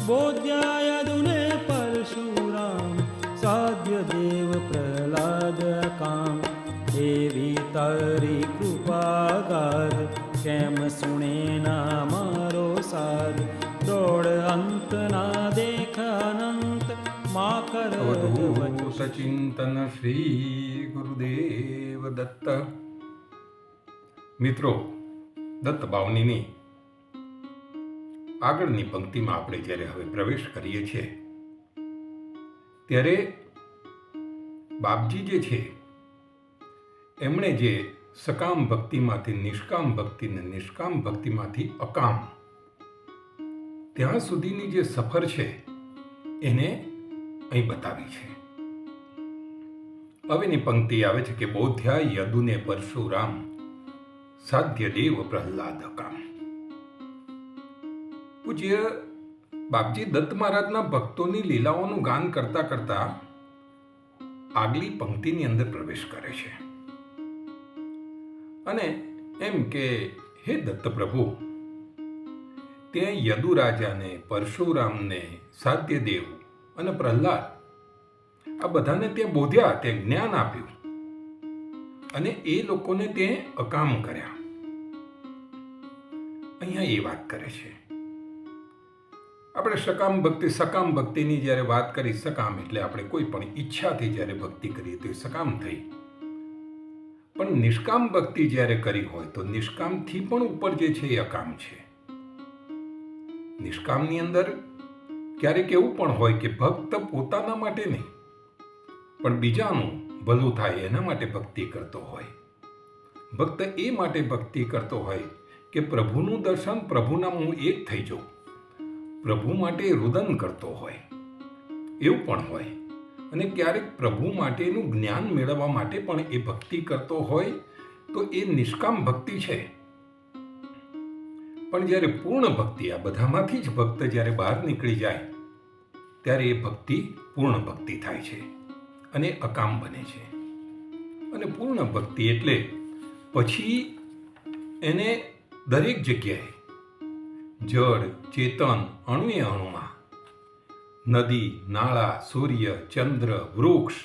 બોધ્યાયદુને પરશુરામ સાધ્ય દેવ પ્રહલાદ કામ. એવી તારી કૃપા ગાદ કેમ સુણે ના મારો સાદ. દોડ અંત ના દેખ અનંત મા કર સચિંતન શ્રી ગુરુદેવ દત્ત. મિત્રો, દત્ત બાવનીની આગળની પંક્તિમાં આપણે જ્યારે હવે પ્રવેશ કરીએ છીએ ત્યારે બાપજી જે છે એમણે જે સકામ ભક્તિમાંથી નિષ્કામ ભક્તિ ને નિષ્કામ ભક્તિમાંથી અકામ ત્યાં સુધીની જે સફર છે એને અહીં બતાવી છે. હવેની પંક્તિ આવે છે કે બોધ્યા યદુને પરશુરામ સાધ્ય દેવ પ્રહલાદ કામ. પૂજ્ય બાપજી દત્ત મહારાજના ભક્તોની લીલાઓનું ગાન કરતા કરતા આગલી પંક્તિની અંદર પ્રવેશ કરે છે અને એમ કે હે દત્ત પ્રભુ, ત્યાં યદુ રાજાને, પરશુરામને, સાધ્યદેવ અને પ્રહલાદ આ બધાને ત્યાં બોધ્યા, ત્યાં જ્ઞાન આપ્યું અને એ લોકોને ત્યાં અકામ કર્યા. અહીંયા એ વાત કરે છે. આપણે સકામ ભક્તિની જ્યારે વાત કરી, સકામ એટલે આપણે કોઈ પણ ઈચ્છાથી જ્યારે ભક્તિ કરીએ તો એ સકામ થઈ. પણ નિષ્કામ ભક્તિ જ્યારે કરી હોય તો નિષ્કામથી પણ ઉપર જે છે એ અકામ છે. નિષ્કામની અંદર ક્યારેક એવું પણ હોય કે ભક્ત પોતાના માટે નહીં પણ બીજાનું ભલું થાય એના માટે ભક્તિ કરતો હોય. ભક્ત એ માટે ભક્તિ કરતો હોય કે પ્રભુનું દર્શન, પ્રભુના હું એક થઈ જાઉં, પ્રભુ માટે રુદન કરતો હોય એવું પણ હોય. અને ક્યારેક પ્રભુ માટેનું જ્ઞાન મેળવવા માટે પણ એ ભક્તિ કરતો હોય તો એ નિષ્કામ ભક્તિ છે. પણ જ્યારે પૂર્ણ ભક્તિ, આ બધામાંથી જ ભક્ત જ્યારે બહાર નીકળી જાય ત્યારે એ ભક્તિ પૂર્ણ ભક્તિ થાય છે અને અકામ બને છે. અને પૂર્ણ ભક્તિ એટલે પછી એને દરેક જગ્યાએ જળ, ચેતન, અણુએ અણુમાં, નદી, નાળા, સૂર્ય, ચંદ્ર, વૃક્ષ,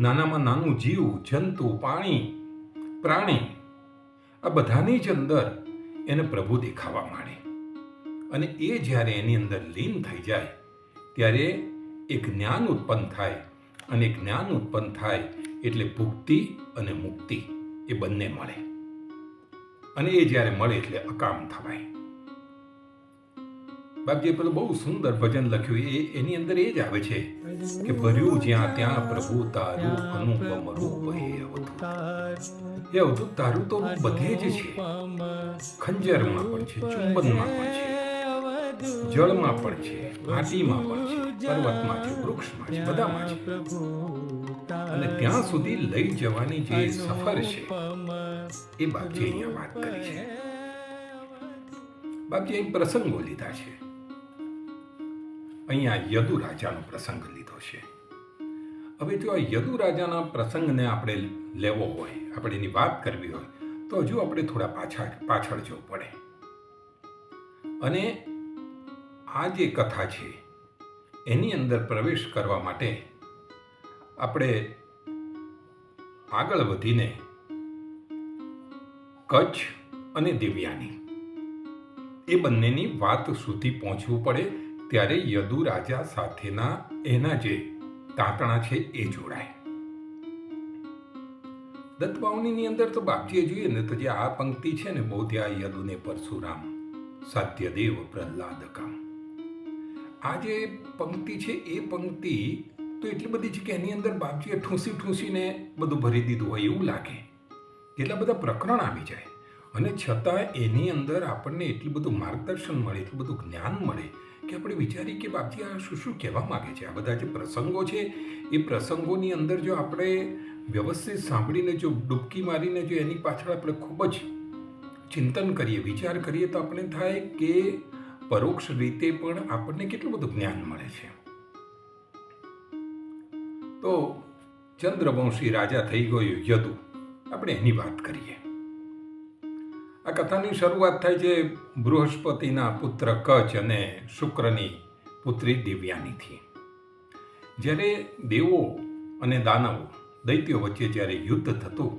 નાનામાં નાનું જીવ, જંતુ, પાણી, પ્રાણી, આ બધાની જ અંદર એને પ્રભુ દેખાવા માંડે. અને એ જ્યારે એની અંદર લીન થઈ જાય ત્યારે એક જ્ઞાન ઉત્પન્ન થાય અને જ્ઞાન ઉત્પન્ન થાય એટલે ભુક્તિ અને મુક્તિ એ બંને મળે. અને એ જ્યારે મળે એટલે અકામ થવાય. બાપજીએ પેલું બહુ સુંદર ભજન લખ્યું, એની અંદર એ જ આવે છે કે ભર્યું જ્યાં ત્યાં પ્રભુ તારું અનુપમ રૂપ હે અવધૂત. એ અવધૂત તારું તો બધે જ છે. ખંજરમાં પણ છે, ચુંબનમાં પણ છે, જળમાં પણ છે, માટીમાં પણ છે, પર્વતમાં છે, વૃક્ષમાં છે, બધામાં છે. અને ત્યાં સુધી લઈ જવાની જે સફર છે એ બાપજી અહીંયા વાત કરી છે. બાપજી અહીં પ્રસંગો લીધા છે. અહીંયા યદુ રાજાનો પ્રસંગ લીધો છે. હવે જો આ યદુ રાજાના પ્રસંગને આપણે લેવો હોય, આપણે એની વાત કરવી હોય તો હજુ આપણે થોડા પાછળ જવું પડે. અને આ જે કથા છે એની અંદર પ્રવેશ કરવા માટે આપણે આગળ વધીને કચ્છ અને દેવયાની એ બંનેની વાત સુધી પહોંચવું પડે. ત્યારે યદુ રાજા સાથેના એના જે તાંતણા છે એ જોડાય. દત્ત બાવનીની અંદર તો બાપજીએ જોઈએ ને તો જે આ પંક્તિ છે ને, બોધ્યા યદુને પરશુરામ સાધ્ય દેવ પ્રહલાદ કામ, આ જે પંક્તિ છે એ પંક્તિ તો એટલી બધી છે કે એની અંદર બાપજીએ ઠૂંસીને બધું ભરી દીધું હોય એવું લાગે. એટલા બધા પ્રકરણ આવી જાય અને છતાં એની અંદર આપણને એટલું બધું માર્ગદર્શન મળે, એટલું બધું જ્ઞાન મળે કે આપણે વિચારીએ કે બાપજી આ શું કહેવા માંગે છે. આ બધા જે પ્રસંગો છે એ પ્રસંગોની અંદર જો આપણે વ્યવસ્થિત સાંભળીને, જો ડૂબકી મારીને જો એની પાછળ આપણે ખૂબ જ ચિંતન કરીએ, વિચાર કરીએ તો આપણે થાય કે પરોક્ષ રીતે પણ આપણને કેટલું બધું જ્ઞાન મળે છે. તો ચંદ્રવંશી રાજા થઈ ગયો યદુ, આપણે એની વાત કરીએ. આ કથાની શરૂઆત થાય છે બૃહસ્પતિના પુત્ર કચ્છ અને શુક્રની પુત્રી દેવયાનીથી. જ્યારે દેવો અને દાનવો દૈત્યો વચ્ચે જ્યારે યુદ્ધ થતું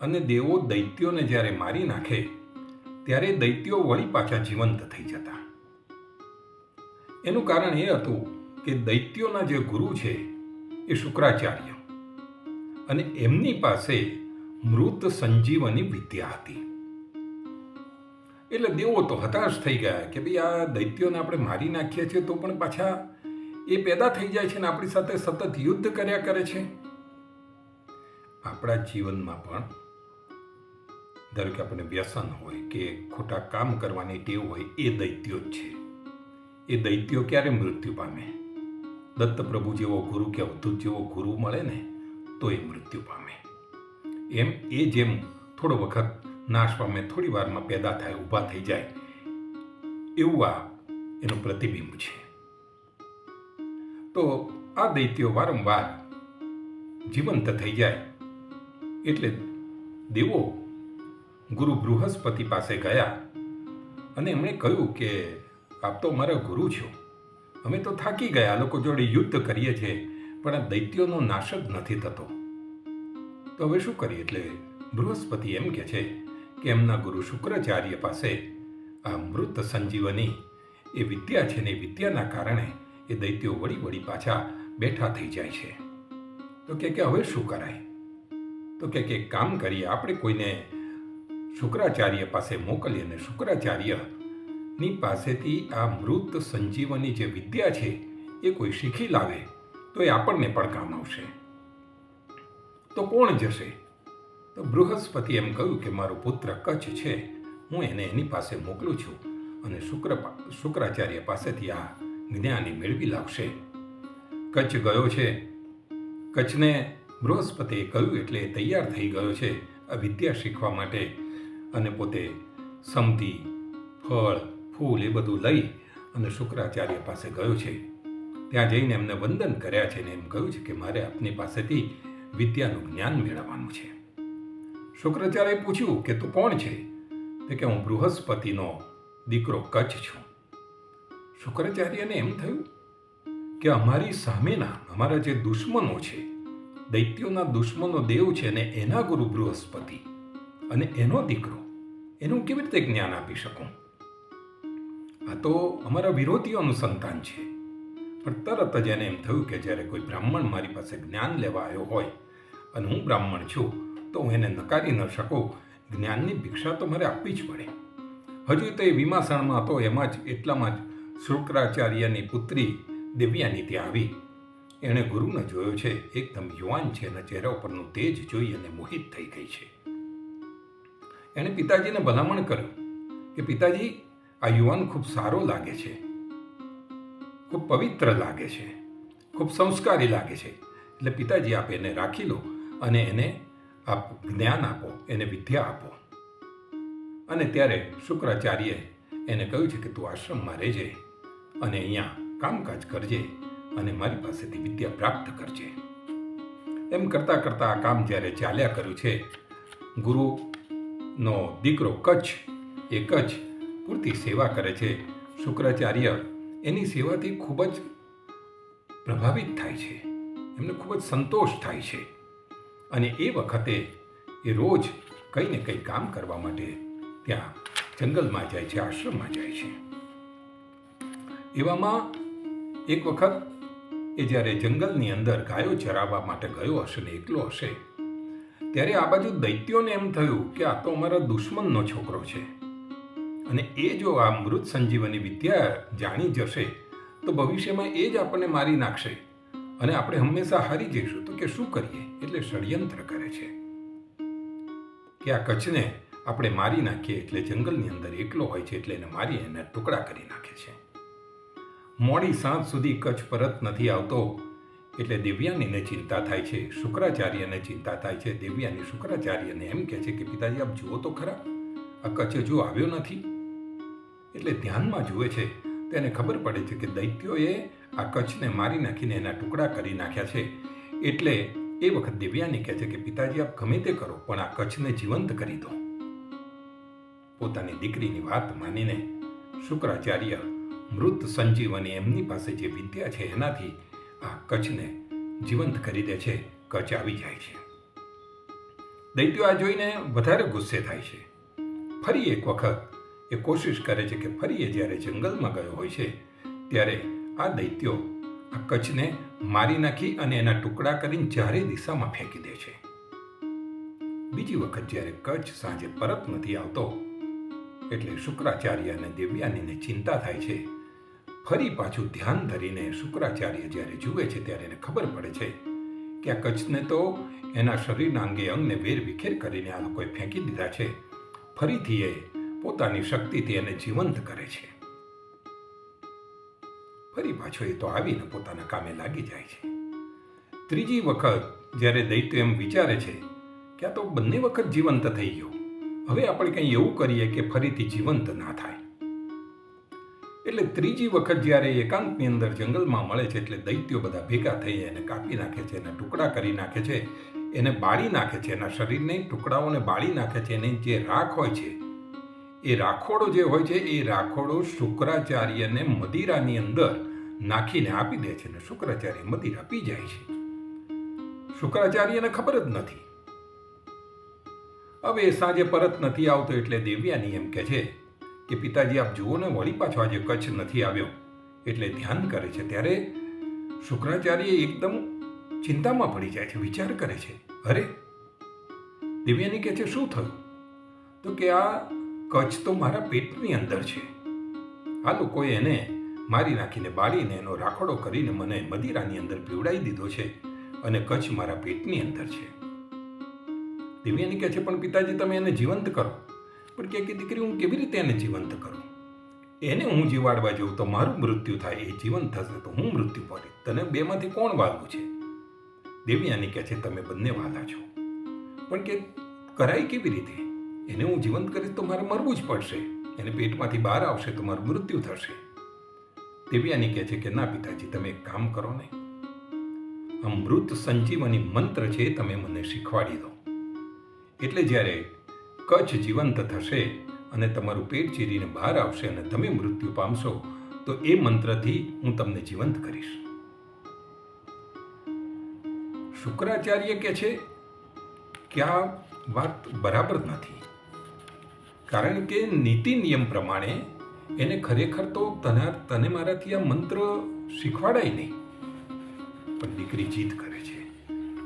અને દેવો દૈત્યોને જ્યારે મારી નાખે ત્યારે દૈત્યો વળી પાછા જીવંત થઈ જતા. એનું કારણ એ હતું કે દૈત્યોના જે ગુરુ છે એ શુક્રાચાર્ય, અને એમની પાસે મૃત સંજીવની વિદ્યા હતી. એટલે દેવો તો હતાશ થઈ ગયા કે ભાઈ આ દૈત્યોને આપણે મારી નાખીએ છીએ તો પણ પાછા એ પેદા થઈ જાય છે ને આપણી સાથે સતત યુદ્ધ કર્યા કરે છે. આપણા જીવનમાં પણ ધારો કે આપણે વ્યસન હોય કે ખોટા કામ કરવાની ટેવ હોય, એ દૈત્યો જ છે. એ દૈત્યો ક્યારે મૃત્યુ પામે? દત્ત પ્રભુ જેવો ગુરુ કે અવધૂત જેવો ગુરુ મળે ને તો એ મૃત્યુ પામે. એમ એ જેમ થોડો વખત નાશ પામે, થોડી વારમાં પેદા થાય, ઊભા થઈ જાય, એવું આ એનું પ્રતિબિંબ છે. તો આ દૈત્યો વારંવાર જીવંત થઈ જાય એટલે દેવો ગુરુ બૃહસ્પતિ પાસે ગયા અને એમણે કહ્યું કે આપ તો મારા ગુરુ છો, અમે તો થાકી ગયા, આ લોકો જોડે યુદ્ધ કરીએ છીએ પણ આ દૈત્યોનો નાશ જ નથી થતો, તો હવે શું કરીએ? એટલે બૃહસ્પતિ એમ કહે છે કે એમના ગુરુ શુક્રાચાર્ય પાસે આ મૃત સંજીવની એ વિદ્યા છે ને એ વિદ્યાના કારણે એ દૈત્યો વળી પાછા બેઠા થઈ જાય છે. તો કે હવે શું કરાય? તો કે એક કામ કરીએ, આપણે કોઈને શુક્રાચાર્ય પાસે મોકલીએ અને શુક્રાચાર્યની પાસેથી આ મૃત સંજીવની જે વિદ્યા છે એ કોઈ શીખી લાવે તો એ આપણને પણ કામ આવશે. તો કોણ જશે? તો બૃહસ્પતિ એમ કહ્યું કે મારો પુત્ર કચ્છ છે, હું એને એની પાસે મોકલું છું અને શુક્રાચાર્ય પાસેથી આ જ્ઞાની મેળવી લાવશે. કચ્છ ગયો છે. કચ્છને બૃહસ્પતિએ કહ્યું એટલે તૈયાર થઈ ગયો છે આ વિદ્યા શીખવા માટે, અને પોતે સમધી, ફળ, ફૂલ એ બધું લઈ અને શુક્રાચાર્ય પાસે ગયો છે. ત્યાં જઈને એમને વંદન કર્યા છે ને એમ કહ્યું છે કે મારે આપની પાસેથી વિદ્યાનું જ્ઞાન મેળવવાનું છે. શુક્રાચાર્યએ પૂછ્યું કે તું કોણ છે? તો કે હું બૃહસ્પતિનો દીકરો કચ્છ છું. શુક્રાચાર્યને એમ થયું કે અમારી સામેના અમારા જે દુશ્મનો છે, દૈત્યોના દુશ્મનો દેવ છે ને એના ગુરુ બૃહસ્પતિ અને એનો દીકરો, એનું કેવી રીતે જ્ઞાન આપી શકું? આ તો અમારા વિરોધીઓનું સંતાન છે. પણ તરત જ એને એમ થયું કે જ્યારે કોઈ બ્રાહ્મણ મારી પાસે જ્ઞાન લેવા આવ્યો હોય અને હું બ્રાહ્મણ છું તો હું એને નકારી ન શકું, જ્ઞાનની ભિક્ષા તો મારે આપવી જ પડે. હજુ તો એ વિમાસણમાં હતો, એમાં જ એટલામાં જ શુક્રાચાર્યની પુત્રી દેવયાની ત્યાં આવી. એણે ગુરુને જોયો છે, એકદમ યુવાન છે, એના ચહેરા ઉપરનું તેજ જોઈ અને મોહિત થઈ ગઈ છે. એણે પિતાજીને ભલામણ કર્યું કે પિતાજી, આ યુવાન ખૂબ સારો લાગે છે, ખૂબ પવિત્ર લાગે છે, ખૂબ સંસ્કારી લાગે છે, એટલે પિતાજી આપ એને રાખી લો અને એને આપ જ્ઞાન આપો, એને વિદ્યા આપો. અને ત્યારે શુક્રાચાર્યએ એને કહ્યું છે કે તું આશ્રમમાં રહેજે અને અહીંયા કામકાજ કરજે અને મારી પાસેથી વિદ્યા પ્રાપ્ત કરજે. એમ કરતાં કરતાં આ કામ જ્યારે ચાલ્યા કર્યું છે, ગુરુનો દીકરો કચ્છ એ કચ્છ પૂરતી સેવા કરે છે. શુક્રાચાર્ય એની સેવાથી ખૂબ જ પ્રભાવિત થાય છે, એમને ખૂબ જ સંતોષ થાય છે અને એ વખતે એ રોજ કંઈ ને કંઈ કામ કરવા માટે ત્યાં જંગલમાં જાય છે, આશ્રમમાં જાય છે. એવામાં એક વખત એ જ્યારે જંગલની અંદર ગાયો ચરાવવા માટે ગયો હશે ને એકલો હશે, ત્યારે આ બાજુ દૈત્યોને એમ થયું કે આ તો અમારા દુશ્મનનો છોકરો છે અને એ જો આ મૃત સંજીવની વિદ્યા જાણી જશે તો ભવિષ્યમાં એ જ આપણને મારી નાખશે અને આપણે હંમેશા હારી જઈશું. તો કે શું કરીએ? એટલે ષડયંત્ર કરે છે કે આ કચ્છને આપણે મારી નાખીએ એટલે જંગલની અંદર એકલો હોય છે એટલે એને મારી એના ટુકડા કરી નાખે છે. મોડી સાંજ સુધી કચ્છ પરત નથી આવતો એટલે દેવયાનીને ચિંતા થાય છે, શુક્રાચાર્યને ચિંતા થાય છે. દેવયાની શુક્રાચાર્યને એમ કહે છે કે પિતાજી આપ જુઓ તો ખરા, આ કચ્છ હજુ આવ્યો નથી. એટલે ધ્યાનમાં જુએ છે તો એને ખબર પડે છે કે દૈત્યોએ આ કચ્છને મારી નાખીને એના ટુકડા કરી નાખ્યા છે. એટલે એ વખત દેવયાની કહે છે કે પિતાજી આપ ગમે તે કરો પણ આ કચ્છને જીવંત કરી દો. પોતાની દીકરીની વાત માનીને શુક્રાચાર્ય મૃત સંજીવની એમની પાસે જે વિદ્યા છે એનાથી આ કચ્છને જીવંત કરી દે છે. કચ્છ આવી જાય છે. દૈત્યો આ જોઈને વધારે ગુસ્સે થાય છે. ફરી એક વખત એ કોશિશ કરે છે કે ફરી એ જ્યારે જંગલમાં ગયો હોય છે ત્યારે આ દૈત્યો આ કચ્છને મારી નાખી અને એના ટુકડા કરીને ચારે દિશામાં ફેંકી દે છે. બીજી વખત જ્યારે કચ્છ સાંજે પરત નથી આવતો એટલે શુક્રાચાર્ય અને દેવયાનીને ચિંતા થાય છે. ફરી પાછું ધ્યાન ધરીને શુક્રાચાર્ય જ્યારે જુએ છે ત્યારે એને ખબર પડે છે કે આ કચ્છને તો એના શરીરના અંગે અંગને વેર વિખેર કરીને આ લોકોએ ફેંકી દીધા છે. ફરીથી એ પોતાની શક્તિથી એને જીવંત કરે છે. ફરી પાછો એ તો આવીને પોતાના કામે લાગી જાય છે. ત્રીજી વખત જ્યારે દૈત્ય એમ વિચારે છે કે આ તો બંને વખત જીવંત થઈ ગયો, હવે આપણે કંઈ એવું કરીએ કે ફરીથી જીવંત ના થાય. એટલે ત્રીજી વખત જ્યારે એકાંતની અંદર જંગલમાં મળે છે એટલે દૈત્યો બધા ભેગા થઈ એને કાપી નાખે છે, એના ટુકડા કરી નાખે છે, એને બાળી નાખે છે, એના શરીરને ટુકડાઓને બાળી નાખે છે. એની જે રાખ હોય છે એ રાખોડો જે હોય છે એ રાખોડો શુક્રાચાર્યને મદિરાની અંદર નાખીને આપી દે છે અને શુક્રાચાર્ય મદિરા પી જાય છે. શુક્રાચાર્યને ખબર જ નથી. હવે સાંજે પરત નથી આવતો એટલે દેવયાની એમ કહે છે કે પિતાજી આપ જુઓ ને વળી પાછો આજે કચ્છ નથી આવ્યો. એટલે ધ્યાન કરે છે ત્યારે શુક્રાચાર્ય એકદમ ચિંતામાં પડી જાય છે, વિચાર કરે છે. અરે, દેવયાની કહે છે શું થયું? તો કે આ કચ્છ તો મારા પેટની અંદર છે. આ લોકોએ એને મારી નાખીને બાળીને એનો રાખોડો કરીને મને મદિરાની અંદર પીવડાવી દીધો છે અને કચ્છ મારા પેટની અંદર છે. દેવયાની કહે છે પણ પિતાજી તમે એને જીવંત કરો. પણ કે દીકરી હું કેવી રીતે એને જીવંત કરું? એને હું જીવાડવા જઉં તો મારું મૃત્યુ થાય, એ જીવંત થશે તો હું મૃત્યુ પાડીશ. તને બેમાંથી કોણ વાલું છે? દેવયાની કહે છે તમે બંને વાલા છો, પણ કે કરાય કેવી રીતે? એને હું જીવંત કરીશ તો મારે મરવું જ પડશે, એને પેટમાંથી બહાર આવશે તો મારું મૃત્યુ થશે. દેવયાની કહે છે કે ના પિતાજી તમે એક કામ કરો ને, અમૃત સંજીવની મંત્ર છે તમે મને શીખવાડી દો. એટલે જ્યારે કચ્છ જીવંત થશે અને તમારું પેટ ચીરીને બહાર આવશે અને તમે મૃત્યુ પામશો તો એ મંત્રથી હું તમને જીવંત કરીશ. શુક્રાચાર્ય કહે છે કે આ વાત બરાબર નથી, કારણ કે નીતિ નિયમ પ્રમાણે એને ખરેખર તો તને મારાથી આ મંત્ર શીખવાડાય નહીં. પણ દીકરી જીદ કરે છે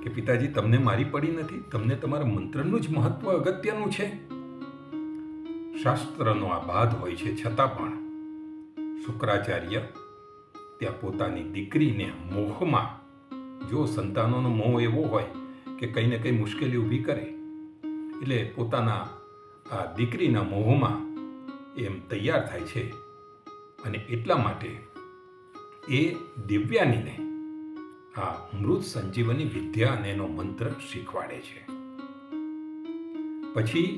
કે પિતાજી તમને મારી પડી નથી, તમને તમારા મંત્રનું જ મહત્વ અગત્યનું છે. શાસ્ત્રનો આ બાદ હોય છે છતાં પણ શુક્રાચાર્ય ત્યાં પોતાની દીકરીને મોહમાં, જો સંતાનોનો મોહ એવો હોય કે કંઈ ને કંઈ મુશ્કેલી ઊભી કરે એટલે પોતાના આ દીકરીના મોહમાં એમ તૈયાર થાય છે અને એટલા માટે એ દેવયાનીને આ મૃત સંજીવની વિદ્યા અને એનો મંત્ર શીખવાડે છે. પછી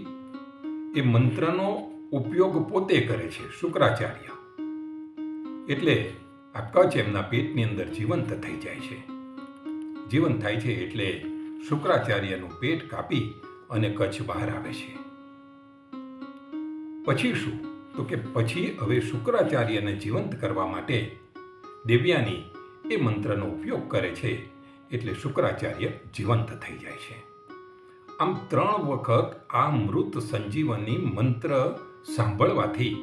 એ મંત્રનો ઉપયોગ પોતે કરે છે શુક્રાચાર્ય. એટલે આ કચ્છ એમના પેટની અંદર જીવંત થઈ જાય છે. જીવંત થાય છે એટલે શુક્રાચાર્યનું પેટ કાપી અને કચ્છ બહાર આવે છે. પછી શું? તો કે પછી હવે શુક્રાચાર્યને જીવંત કરવા માટે દેવયાની એ મંત્રનો ઉપયોગ કરે છે એટલે શુક્રાચાર્ય જીવંત થઈ જાય છે. આમ 3 વખત આ મૃત સંજીવની મંત્ર સાંભળવાથી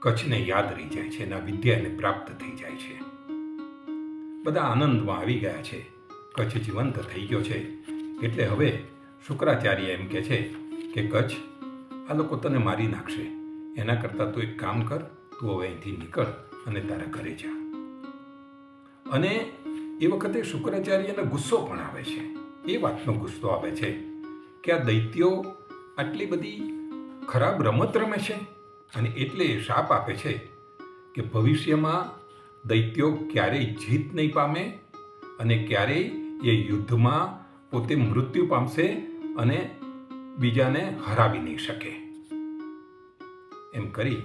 કચ્છને યાદ રહી જાય છે અને આ વિદ્યા એને પ્રાપ્ત થઈ જાય છે. બધા આનંદમાં આવી ગયા છે, કચ્છ જીવંત થઈ ગયો છે. એટલે હવે શુક્રાચાર્ય એમ કહે છે કે કચ્છ આ લોકો તને મારી નાખશે, એના કરતાં તું એક કામ કર, તું હવે અહીંથી નીકળ અને તારા ઘરે જા. અને એ વખતે શુક્રાચાર્યને ગુસ્સો પણ આવે છે. એ વાતનો ગુસ્સો આવે છે કે આ દૈત્યો આટલી બધી ખરાબ રમત રમે છે અને એટલે એ શાપ આપે છે કે ભવિષ્યમાં દૈત્યો ક્યારેય જીત નહીં પામે અને ક્યારેય એ યુદ્ધમાં પોતે મૃત્યુ પામશે અને બીજાને હરાવી નહીં શકે. એમ કરી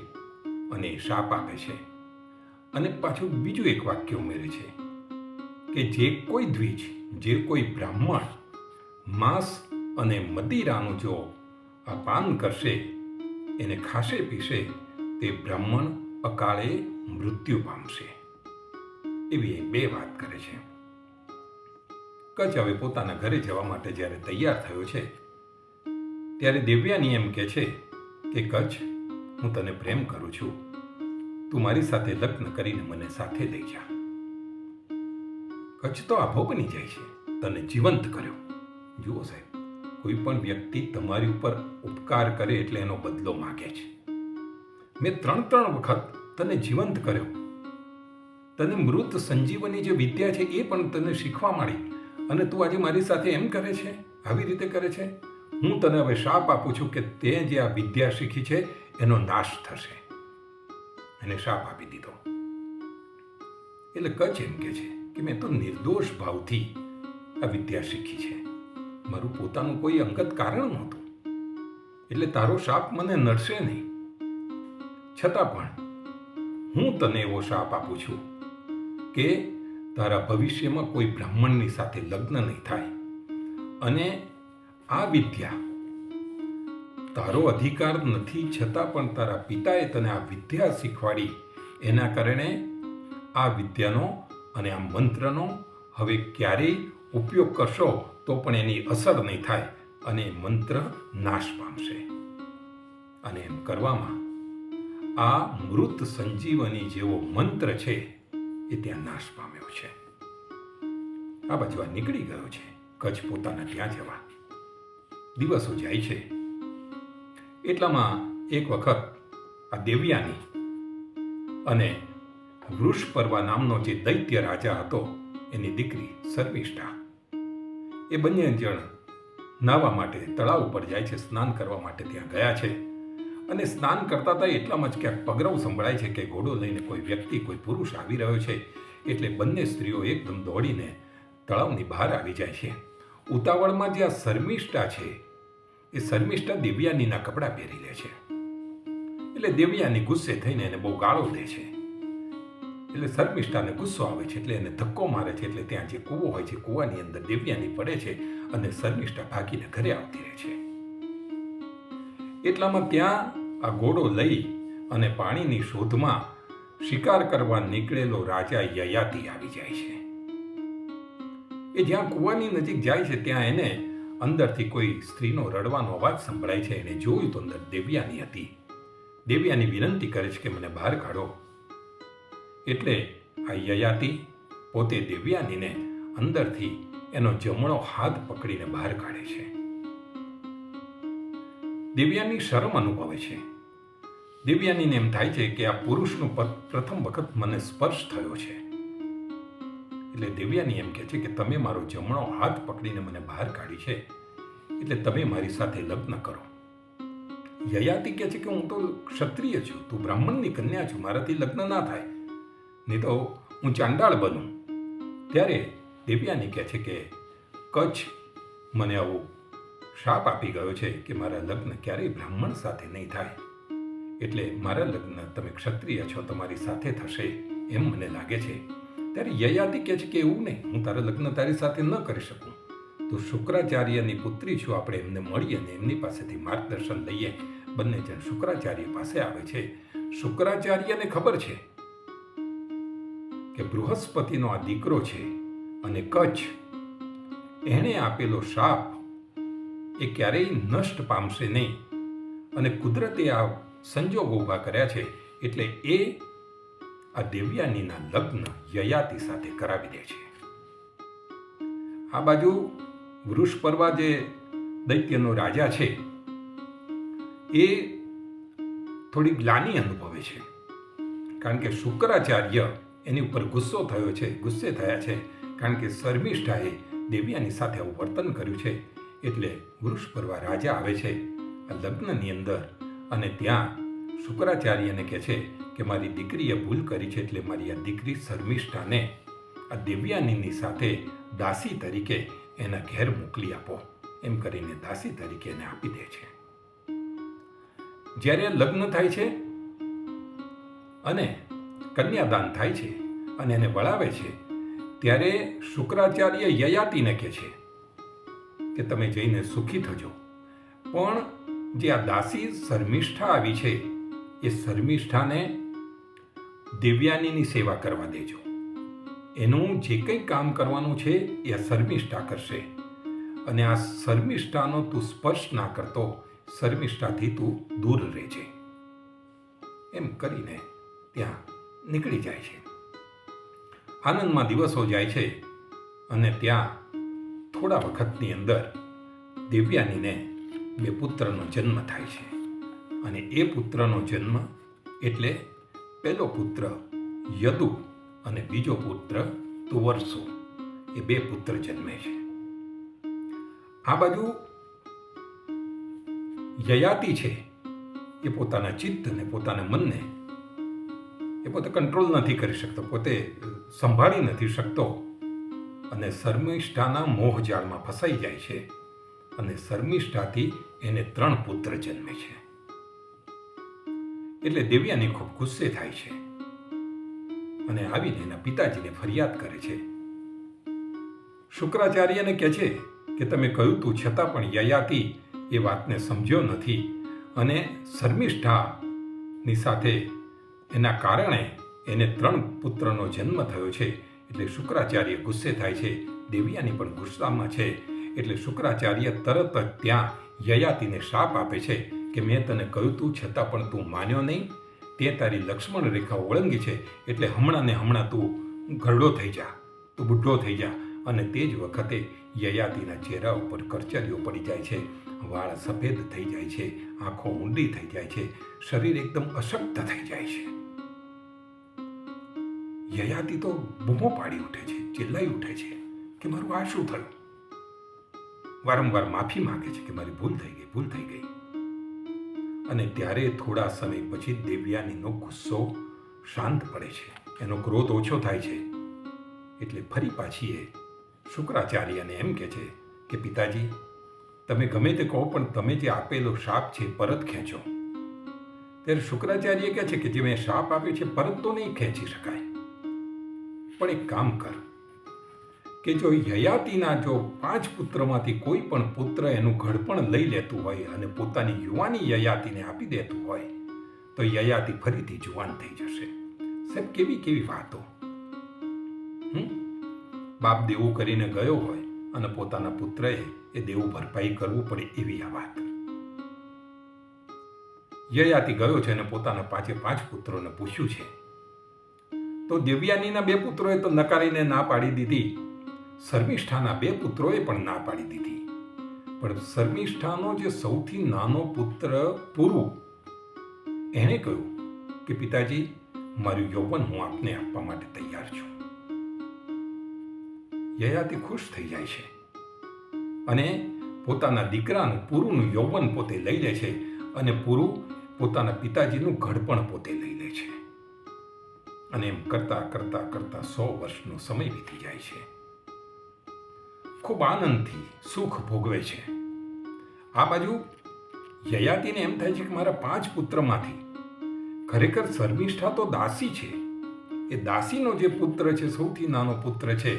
અને શાપ આપે છે. અને પાછું બીજું એક વાક્ય ઉમેરે છે કે જે કોઈ દ્વિજ, જે કોઈ બ્રાહ્મણ માંસ અને મદિરાનું જો આ પાન કરશે, એને ખાશે પીશે, તે બ્રાહ્મણ અકાળે મૃત્યુ પામશે. એવી બે વાત કરે છે. કચ્છ હવે પોતાના ઘરે જવા માટે જ્યારે તૈયાર થયો છે ત્યારે દેવયાની એમ કહે છે કે કચ્છ, હું તને પ્રેમ કરું છું, તું મારી સાથે લગ્ન કરીને મને સાથે લઈ જા. કચ્છ તો આભો બની જાય છે, તને જીવંત કર્યો. જુઓ સાહેબ, કોઈ પણ વ્યક્તિ તમારી ઉપર ઉપકાર કરે એટલે એનો બદલો માગે છે. મેં 3 વખત તને જીવંત કર્યો, તને મૃત સંજીવની જે વિદ્યા છે એ પણ તને શીખવા માંડી, અને તું આજે મારી સાથે એમ કરે છે, આવી રીતે કરે છે. હું તને હવે શાપ આપું છું કે તે જે આ વિદ્યા શીખી છે એનો નાશ થશે. એને શાપ આપી દીધો. એટલે કચ્છ એમ કે છે કે મેં તો નિર્દોષ ભાવથી આ વિદ્યા શીખી છે, મારું પોતાનું કોઈ અંગત કારણ નહોતું, એટલે તારો શાપ મને નડશે નહીં. છતાં પણ હું તને એવો શાપ આપું છું કે તારા ભવિષ્યમાં કોઈ બ્રાહ્મણની સાથે લગ્ન નહીં થાય, અને આ વિદ્યા તારો અધિકાર નથી, છતાં પણ તારા પિતાએ તને આ વિદ્યા શીખવાડી, એના કારણે આ વિદ્યાનો અને આ મંત્રનો હવે ક્યારેય ઉપયોગ કરશો તો પણ એની અસર નહીં થાય, અને મંત્ર નાશ પામશે. અને એમ કરવામાં આ મૃત સંજીવની જેવો મંત્ર છે એ ત્યાં નાશ પામ્યો છે. આ બાજુ આ નીકળી ગયો છે કચ્છ પોતાના ત્યાં જવા. દિવસો જાય છે એટલામાં એક વખત આ દેવયાની અને વૃષપર્વા નામનો જે દૈત્ય રાજા હતો એની દીકરી શર્મિષ્ઠા, એ બંને જણ નાહવા માટે તળાવ ઉપર જાય છે, સ્નાન કરવા માટે ત્યાં ગયા છે. અને સ્નાન કરતા હતા એટલામાં જ ક્યાંક પગરવ સંભળાય છે કે ઘોડો લઈને કોઈ વ્યક્તિ, કોઈ પુરુષ આવી રહ્યો છે. એટલે બંને સ્ત્રીઓ એકદમ દોડીને તળાવની બહાર આવી જાય છે. ઉતાવળમાં જે આ શર્મિષ્ઠા છે એ શર્મિષ્ઠા દેવયાનીના કપડાં પહેરી લે છે. એટલે દેવયાની ગુસ્સે થઈને એને બહુ ગાળો દે છે. એટલે શર્મિષ્ઠાને ગુસ્સો આવે છે, એટલે એને ધક્કો મારે છે. એટલે ત્યાં જે કૂવો હોય છે, કૂવાની અંદર દેવયાની પડે છે, અને શર્મિષ્ઠા ભાગીને ઘરે આવતી રહે છે. એટલામાં ત્યાં આ ઘોડો લઈ અને પાણીની શોધમાં શિકાર કરવા નીકળેલો રાજા યયાતિ આવી જાય છે. એ જ્યાં કૂવાની નજીક જાય છે ત્યાં એને અંદરથી કોઈ સ્ત્રીનો રડવાનો અવાજ સંભળાય છે. એને જોયું તો અંદર દેવયાની હતી. દેવયાની વિનંતી કરે છે કે મને બહાર કાઢો. એટલે આ યયાતિ પોતે દેવયાનીને અંદરથી એનો જમણો હાથ પકડીને બહાર કાઢે છે. દેવયાની શરમ અનુભવે છે. દેવયાનીને એમ થાય છે કે આ પુરુષનો પ્રથમ વખત મને સ્પર્શ થયો છે. એટલે દેવયાની એમ કહે છે કે તમે મારો જમણો હાથ પકડીને મને બહાર કાઢી છે, એટલે તમે મારી સાથે લગ્ન કરો. યયાતિ કહે છે કે હું તો ક્ષત્રિય છું, તું બ્રાહ્મણની કન્યા છું, મારાથી લગ્ન ના થાય, નહીં તો હું ચાંડાળ બનું. ત્યારે દેવયાની કહે છે કે કચ્છ મને આવું શાપ આપી ગયો છે કે મારા લગ્ન ક્યારેય બ્રાહ્મણ સાથે નહીં થાય, એટલે મારા લગ્ન તમે ક્ષત્રિય છો, તમારી સાથે થશે એમ મને લાગે છે. ત્યારે યયાતિ કહે છે કે એવું નહીં, હું તારા લગ્ન તારી સાથે ન કરી શકું. તો શુક્રાચાર્યની પુત્રી છું, આપણે એમને મળીએ અને એમની પાસેથી માર્ગદર્શન લઈએ. બંને જણ શુક્રાચાર્ય પાસે આવે છે. શુક્રાચાર્યને ખબર છે કે બૃહસ્પતિનો આ દીકરો છે, અને કચ્છ એણે આપેલો શાપ એ ક્યારેય નષ્ટ પામશે નહીં, અને કુદરતે આ સંજોગો ઊભા કર્યા છે, એટલે એ આ દેવયાનીના લગ્ન યયાતિ સાથે કરાવી દે છે. આ બાજુ વૃષપર્વા જે દૈત્યનો રાજા છે એ થોડી ગ્લાનિ અનુભવે છે, કારણ કે શુક્રાચાર્ય એની ઉપર ગુસ્સે થયા છે, કારણ કે શર્મિષ્ઠાએ દેવયાની સાથે આવું વર્તન કર્યું છે. એટલે વૃષપર્વા રાજા આવે છે આ લગ્નની અંદર, અને ત્યાં શુક્રાચાર્યને કહે છે કે મારી દીકરીએ ભૂલ કરી છે, એટલે મારી આ દીકરી શર્મિષ્ઠાને આ દેવયાનીની સાથે દાસી તરીકે એના ઘેર મોકલી આપો. એમ કરીને દાસી તરીકે એને આપી દે છે. જ્યારે લગ્ન થાય છે અને કન્યાદાન થાય છે અને એને વળાવે છે, ત્યારે શુક્રાચાર્ય યયાતિને કહે છે કે તમે જઈને સુખી થજો, પણ જે આ દાસી શર્મિષ્ઠા આવી છે એ શર્મિષ્ઠાને દેવયાનીની સેવા કરવા દેજો. એનું જે કંઈ કામ કરવાનું છે એ શર્મિષ્ઠા કરશે, અને આ શર્મિષ્ઠાનો તું સ્પર્શ ના કરતો, શર્મિષ્ઠાથી તું દૂર રહેજે. એમ કરીને ત્યાં નીકળી જાય છે. આનંદમાં દિવસો જાય છે, અને ત્યાં થોડા વખતની અંદર દેવયાનીને 2 પુત્રનો જન્મ થાય છે. અને એ પુત્રનો જન્મ એટલે પહેલો પુત્ર યદુ અને બીજો પુત્ર તુવર્સુ, એ 2 પુત્ર જન્મે છે. આ બાજુ યયાતિ છે એ પોતાના ચિત્ત અને પોતાના મનને એ પોતે કંટ્રોલ નથી કરી શકતો, પોતે સંભાળી નથી શકતો, અને શર્મિષ્ઠાના મોહજાળમાં ફસાઈ જાય છે. અને શર્મિષ્ઠાથી એને 3 પુત્ર જન્મે છે. એટલે દેવયાની ખૂબ ગુસ્સે થાય છે, અને આવીને એના પિતાજીને ફરિયાદ કરે છે. શુક્રાચાર્યને કહે છે કે તમે કહ્યું તું છતાં પણ યયાતિ એ વાતને સમજ્યો નથી, અને શર્મિષ્ઠાની સાથે એના કારણે એને 3 પુત્રનો જન્મ થયો છે. એટલે શુક્રાચાર્ય ગુસ્સે થાય છે. દેવયાની પણ ગુસ્સામાં છે. એટલે શુક્રાચાર્ય તરત જ ત્યાં યયાતિને શાપ આપે છે કે મેં તને કહ્યું તું છતાં પણ તું માન્યો નહીં, તે તારી લક્ષ્મણ રેખા ઓળંગી છે, એટલે હમણાં ને હમણાં તું ઘરડો થઈ જા, તું બુઢ્ઢો થઈ જા. અને તે જ વખતે યયાતિના ચહેરા ઉપર કરચલીઓ પડી જાય છે, વાળ સફેદ થઈ જાય છે, આંખો ઊંડી થઈ જાય છે, શરીર એકદમ અશક્ત થઈ જાય છે. યયાતિ તો બૂમો પાડી ઉઠે છે, ચિલ્લાઈ ઉઠે છે કે મારું આ શું થયું. વારંવાર માફી માંગે છે કે મારી ભૂલ થઈ ગઈ. અને ત્યારે થોડા સમય પછી દેવયાનીનો ગુસ્સો શાંત પડે છે, એનો ક્રોધ ઓછો થાય છે. એટલે ફરી પાછી એ શુક્રાચાર્યને એમ કહે છે કે પિતાજી, તમે ગમે તે કહો પણ તમે જે આપેલો શાપ છે પરત ખેંચો. ત્યારે શુક્રાચાર્ય કહે છે કે જે મેં શાપ આપ્યો છે પરત તો નહીં ખેંચી શકાય, પણ એક કામ કર કે જો યયાતિના જો 5 પુત્રમાંથી કોઈ પણ પુત્ર એનું ઘડપણ લઈ લેતું હોય અને પોતાની યુવાની યયાતિને આપી દેતું હોય તો યયાતિ ફરીથી જુવાન થઈ જશે. સાહેબ, કેવી વાતો! બાપ દેવું કરીને ગયો હોય અને પોતાના પુત્રએ એ દેવું ભરપાઈ કરવું પડે એવી આ વાત. યયાતિ ગયો છે અને પોતાના 5 પુત્રોને પૂછ્યું છે, તો દેવયાનીના 2 પુત્રોએ તો નકારીને ના પાડી દીધી, શર્મિષ્ઠાના 2 પુત્રોએ પણ ના પાડી દીધી. પણ શર્મિષ્ઠાનો જે સૌથી નાનો પુત્ર પુરુ, એણે કહ્યું કે પિતાજી, મારું યૌવન હું આપને આપવા માટે તૈયાર છું. યયાતિ ખુશ થઈ જાય છે અને પોતાના દીકરાનું પુરુનું યૌવન પોતે લઈ લે છે, અને પુરુ પોતાના પિતાજીનું ઘડપણ પોતે લઈ લે છે. અને એમ કરતા 100 વર્ષનો સમય વીતી જાય છે. ખૂબ આનંદથી સુખ ભોગવે છે. આ બાજુ યયાતિને એમ થાય છે કે મારા 5 પુત્રમાંથી ખરેખર શર્મિષ્ઠા તો દાસી છે. એ દાસીનો જે પુત્ર છે, સૌથી નાનો પુત્ર છે,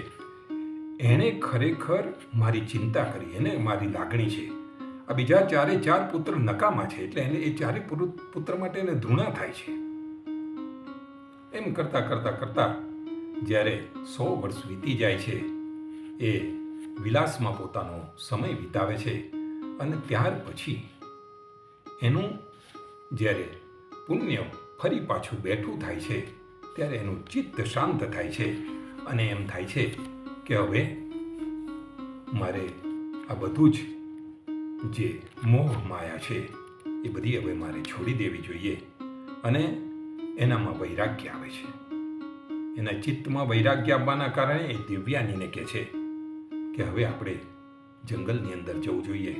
એણે ખરેખર મારી ચિંતા કરી, એને મારી લાગણી છે. આ બીજા 4 પુત્ર નકામા છે, એટલે એને એ 4 પુત્ર માટે એને ધૃણા થાય છે. એમ કરતા જ્યારે 100 વર્ષ વીતી જાય છે, એ વિલાસમાં પોતાનો સમય વિતાવે છે. અને ત્યાર પછી એનું જ્યારે પુણ્ય ફરી પાછું બેઠું થાય છે, ત્યારે એનું ચિત્ત શાંત થાય છે, અને એમ થાય છે કે હવે મારે આ બધું જ જે મોહ માયા છે એ બધી હવે મારે છોડી દેવી જોઈએ. અને એનામાં વૈરાગ્ય આવે છે. એના ચિત્તમાં વૈરાગ્ય આવવાના કારણે એ દેવયાનીને કહે છે કે હવે આપણે જંગલની અંદર જવું જોઈએ,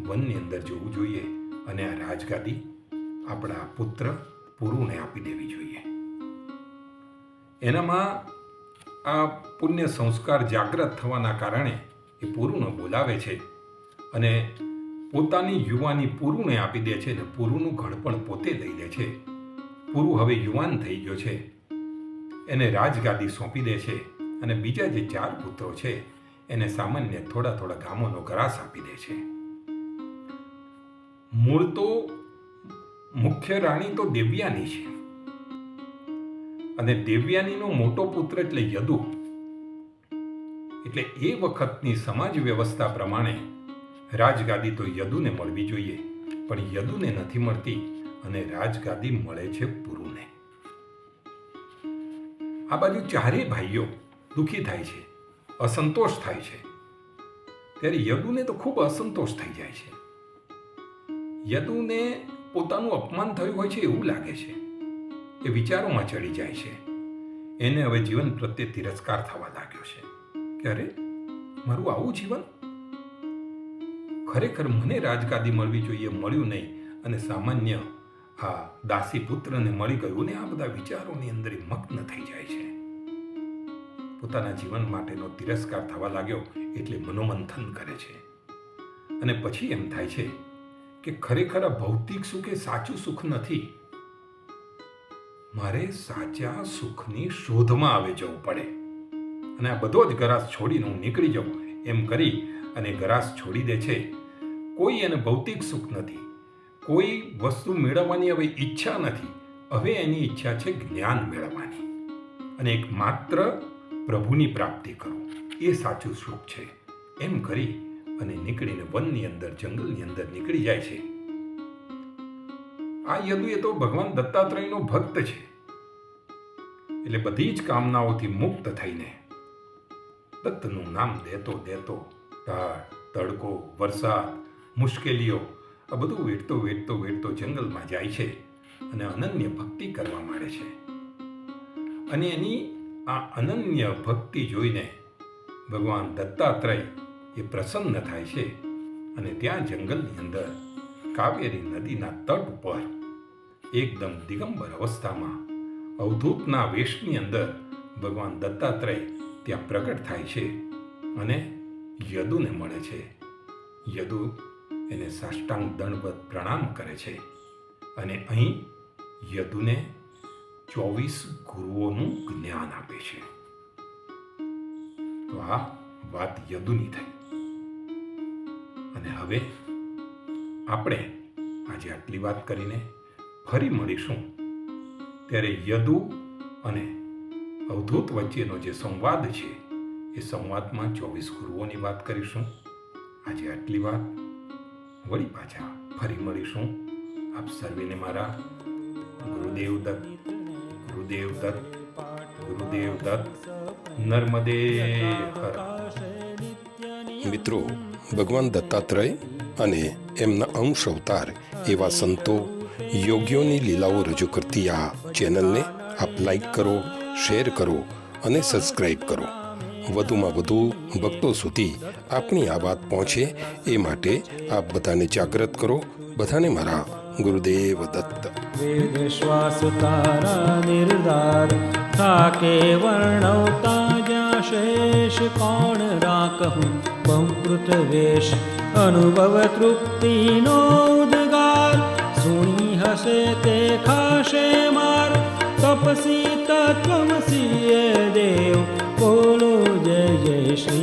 વનની અંદર જવું જોઈએ, અને આ રાજગાદી આપણા પુત્ર પુરુને આપી દેવી જોઈએ. એનામાં આ પુણ્ય સંસ્કાર જાગૃત થવાના કારણે એ પુરુને બોલાવે છે અને પોતાની યુવાની પુરુને આપી દે છે, અને પુરુનું ઘડપણ પોતે લઈ લે છે. પુરુ હવે યુવાન થઈ ગયો છે, એને રાજગાદી સોંપી દે છે, અને બીજા જે 4 પુત્રો છે એને સામાન્ય થોડા ગામોનો ગ્રાસ આપી દે છે. મૂળ તો મુખ્ય રાણી તો દેવયાની છે, અને દેવયાનીનો મોટો પુત્ર એટલે યદુ. એટલે એ વખતની સમાજ વ્યવસ્થા પ્રમાણે રાજગાદી તો યદુને મળવી જોઈએ, પણ યદુને નથી મળતી અને રાજગાદી મળે છે પુરુને. આ બાજુ ચારેય ભાઈઓ દુઃખી થાય છે, અસંતોષ થાય છે. ત્યારે યદુને તો ખૂબ અસંતોષ થઈ જાય છે. યદુને પોતાનું અપમાન થયું હોય છે એવું લાગે છે. એ વિચારોમાં ચડી જાય છે. એને હવે જીવન પ્રત્યે તિરસ્કાર થવા લાગ્યો છે કે અરે, મારું આવું જીવન, ખરેખર મને રાજગાદી મળવી જોઈએ, મળ્યું નહીં, અને સામાન્ય આ દાસી પુત્રને મળી ગયું. ને આ બધા વિચારોની અંદર મગ્ન થઈ જાય છે. પોતાના જીવન માટેનો તિરસ્કાર થવા લાગ્યો એટલે મનોમંથન કરે છે. અને પછી એમ થાય છે કે ખરેખર આ ભૌતિક સુખ એ સાચું સુખ નથી. મારે સાચા સુખની શોધમાં આવે જવું પડે અને આ બધો જ ગરાસ છોડીને હું નીકળી જાઉં એમ કરી અને ગરાસ છોડી દે છે. કોઈ એને ભૌતિક સુખ નથી, કોઈ વસ્તુ મેળવવાની હવે ઈચ્છા નથી. હવે એની ઈચ્છા છે જ્ઞાન મેળવવાની અને એક માત્ર પ્રભુની પ્રાપ્તિ કરો, એ સાચું સુખ છે એમ કરી અને નીકળીને વનની અંદર, જંગલની અંદર નીકળી જાય છે. આ યદુ એ તો ભગવાન દત્તાત્રેયનો ભક્ત છે. એટલે બધી જ કામનાઓથી મુક્ત થઈને દત્તનું નામ દેતો દેતો ઢાળ, તડકો, વરસાદ, મુશ્કેલીઓ આ બધું વેઠતો જંગલમાં જાય છે અને અનન્ય ભક્તિ કરવા માંડે છે. અને એની આ અનન્ય ભક્તિ જોઈને ભગવાન દત્તાત્રેય એ પ્રસન્ન થાય છે અને ત્યાં જંગલની અંદર કાવેરી નદીના તટ ઉપર એકદમ દિગંબર અવસ્થામાં અવધૂતના વેશની અંદર ભગવાન દત્તાત્રેય ત્યાં પ્રગટ થાય છે અને યદુને મળે છે. યદુ એને સાષ્ટાંગ દંડવત પ્રણામ કરે છે અને અહીં યદુને 24 ગુરુઓનું જ્ઞાન આપે છે. તો આ વાત યદુની થઈ. અને હવે આપણે આજે આટલી વાત કરીને ફરી મળીશું ત્યારે યદુ અને અવધૂત વચ્ચેનો જે સંવાદ છે એ સંવાદમાં 24 ગુરુઓની વાત કરીશું. આજે આટલી વાત, વળી પાછા ફરી મળીશું. આપ સર્વેને મારા ગુરુદેવ દત્ત, ગુરુદેવ દત્ત, ગુરુદેવ દત્ત. નર્મદે હર. મિત્રો, ભગવાન દત્તાત્રેય અને એમના અંશ અવતાર એવા સંતો, યોગીઓની લીલાઓ રજૂ કરતી આ ચેનલને આપ લાઈક કરો, શેર કરો અને સબસ્ક્રાઈબ કરો. વધુમાં વધુ ભક્તો સુધી આપણી આ વાત પહોંચે એ માટે આપ બધાને જાગૃત કરો. બધાને મારા ગુરુદેવ દત્ત. વેદ શ્વાસ તારા નિર્ધાર થાકે વર્ણવતા જ્યાં શેષ કોણ રાખું બહુકૃત વેશ અનુભવ તૃપ્તિનો ઉદ્ગાર સુણી હશે તે ખાશે માર તપસી તત્વમસી દેવ બોલો જય જય શ્રી